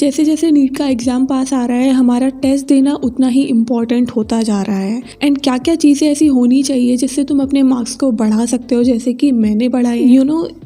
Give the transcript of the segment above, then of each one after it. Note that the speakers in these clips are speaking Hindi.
जैसे जैसे नीट का एग्ज़ाम पास आ रहा है हमारा टेस्ट देना उतना ही इम्पॉर्टेंट होता जा रहा है। एंड क्या क्या चीज़ें ऐसी होनी चाहिए जिससे तुम अपने मार्क्स को बढ़ा सकते हो, जैसे कि मैंने बढ़ाए।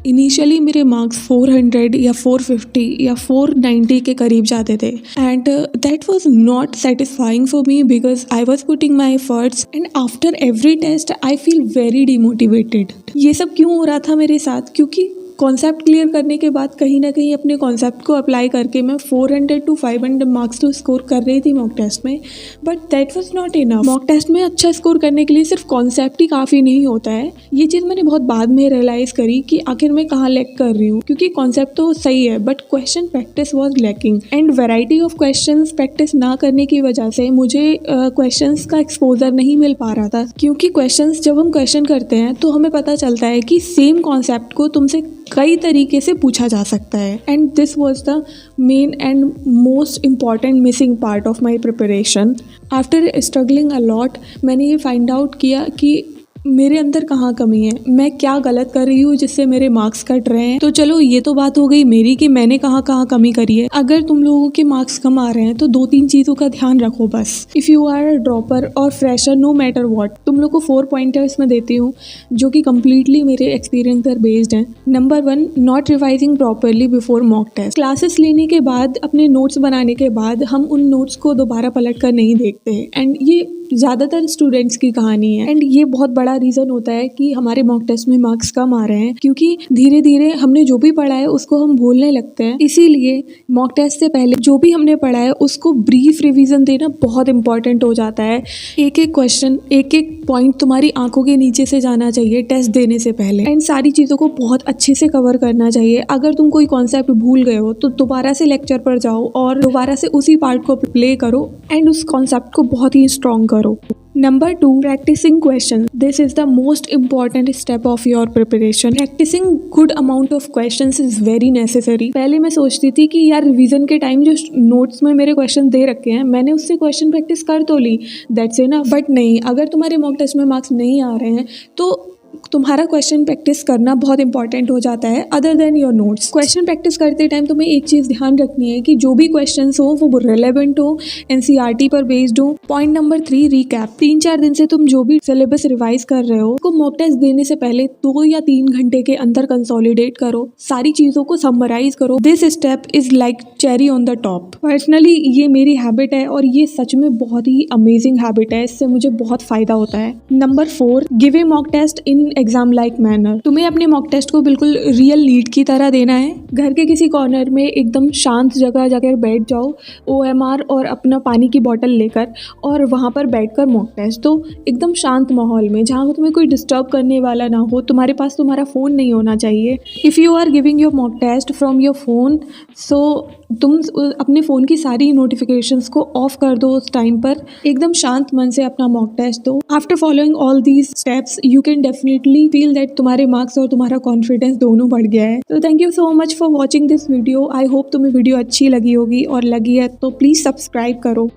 इनिशियली मेरे मार्क्स 400 या 450 या 490 के करीब जाते थे and that was not satisfying for me because I was putting my efforts and after every test I feel very demotivated. ये सब क्यों हो रहा था मेरे साथ? क्योंकि कॉन्सेप्ट क्लियर करने के बाद कहीं ना कहीं अपने कॉन्सेप्ट को अप्लाई करके मैं 400 to 500 मार्क्स तो स्कोर कर रही थी मॉक टेस्ट में, but that was not enough. Mock test में अच्छा स्कोर करने के लिए सिर्फ कॉन्सेप्ट ही काफ़ी नहीं होता है। ये चीज़ मैंने बहुत बाद में रियलाइज़ करी कि आखिर मैं कहाँ लैक कर रही हूँ, क्योंकि कॉन्सेप्ट तो सही है but question practice was lacking and variety of question practice ना करने की वजह से मुझे क्वेश्चन का एक्सपोजर नहीं मिल पा रहा था। क्योंकि क्वेश्चन जब हम क्वेश्चन करते हैं तो हमें पता चलता है कि सेम कॉन्सेप्ट को तुमसे कई तरीके से पूछा जा सकता है and this was the main and most important missing part of my preparation. After struggling a lot मैंने ये फाइंड आउट किया कि मेरे अंदर कहाँ कमी है, मैं क्या गलत कर रही हूँ जिससे मेरे मार्क्स कट रहे हैं। तो चलो ये तो बात हो गई मेरी कि मैंने कहाँ कहाँ कमी करी है। अगर तुम लोगों के मार्क्स कम आ रहे हैं तो 2-3 चीज़ों का ध्यान रखो बस। If you are a dropper और फ्रेशर, नो मैटर व्हाट, तुम लोग को 4 पॉइंटर्स मैं देती हूँ जो कि कम्प्लीटली मेरे एक्सपीरियंस पर बेस्ड हैं। Number 1, not revising properly before mock test. Classes लेने के बाद, अपने नोट्स बनाने के बाद हम उन नोट्स को दोबारा पलट कर नहीं देखते एंड ये ज़्यादातर स्टूडेंट्स की कहानी है एंड ये बहुत बड़ा रीज़न होता है कि हमारे मॉक टेस्ट में मार्क्स कम आ रहे हैं, क्योंकि धीरे धीरे हमने जो भी पढ़ा है उसको हम भूलने लगते हैं। इसीलिए मॉक टेस्ट से पहले जो भी हमने पढ़ा है उसको ब्रीफ रिवीजन देना बहुत इंपॉर्टेंट हो जाता है। एक एक क्वेश्चन, एक एक पॉइंट तुम्हारी आंखों के नीचे से जाना चाहिए टेस्ट देने से पहले एंड सारी चीज़ों को बहुत अच्छे से कवर करना चाहिए। अगर तुम कोई कॉन्सेप्ट भूल गए हो तो दोबारा से लेक्चर पर जाओ और दोबारा से उसी पार्ट को प्ले करो एंड उस कॉन्सेप्ट को बहुत ही स्ट्रॉन्ग करो। Number 2, practicing questions. This is the most important step of your preparation. Practicing good amount of questions is very necessary. पहले मैं सोचती थी कि यार रिवीजन के टाइम जो नोट्स में मेरे क्वेश्चन दे रखे हैं मैंने उससे क्वेश्चन प्रैक्टिस कर तो ली, दैट्स इनफ। बट नहीं, अगर तुम्हारे मॉक टेस्ट में मार्क्स नहीं आ रहे हैं तो तुम्हारा क्वेश्चन प्रैक्टिस करना बहुत इंपॉर्टेंट हो जाता है other than your notes. Question practice करते टाइम तुम्हें एक चीज़ ध्यान रखनी है कि जो भी क्वेश्चंस हो वो रिलेवेंट हो, एनसीईआरटी पर बेस्ड हो। Point number 3, recap. 3-4 दिन से तुम जो भी सिलेबस रिवाइज कर रहे हो उसको मॉक टेस्ट देने से पहले 2 या 3 घंटे के अंदर कंसोलिडेट करो, सारी चीज़ों को समराइज करो। This step is like cherry on the top. Personally ये मेरी हैबिट है और ये सच में बहुत ही अमेजिंग हैबिट है, इससे मुझे बहुत फायदा होता है। Number 4, give a mock test in exam like manner. तुम्हें अपने मॉक टेस्ट को बिल्कुल रियल नीट की तरह देना है। घर के किसी कॉर्नर में एकदम शांत जगह जाकर बैठ जाओ, OMR और अपना पानी की बोतल लेकर, और वहाँ पर बैठकर मॉक टेस्ट दो एकदम शांत माहौल में जहाँ तुम्हें कोई डिस्टर्ब करने वाला ना हो। तुम्हारे पास तुम्हारा फ़ोन नहीं होना चाहिए। If you are giving your mock test from your phone, so तुम अपने फ़ोन की सारी नोटिफिकेशंस को ऑफ कर दो उस टाइम पर, एकदम शांत मन से अपना मॉक टेस्ट दो। After following all these steps you can definitely feel that तुम्हारे मार्क्स और तुम्हारा कॉन्फिडेंस दोनों बढ़ गया है। तो thank you so much for watching this video. I hope तुम्हें वीडियो अच्छी लगी होगी और लगी है तो प्लीज़ सब्सक्राइब करो।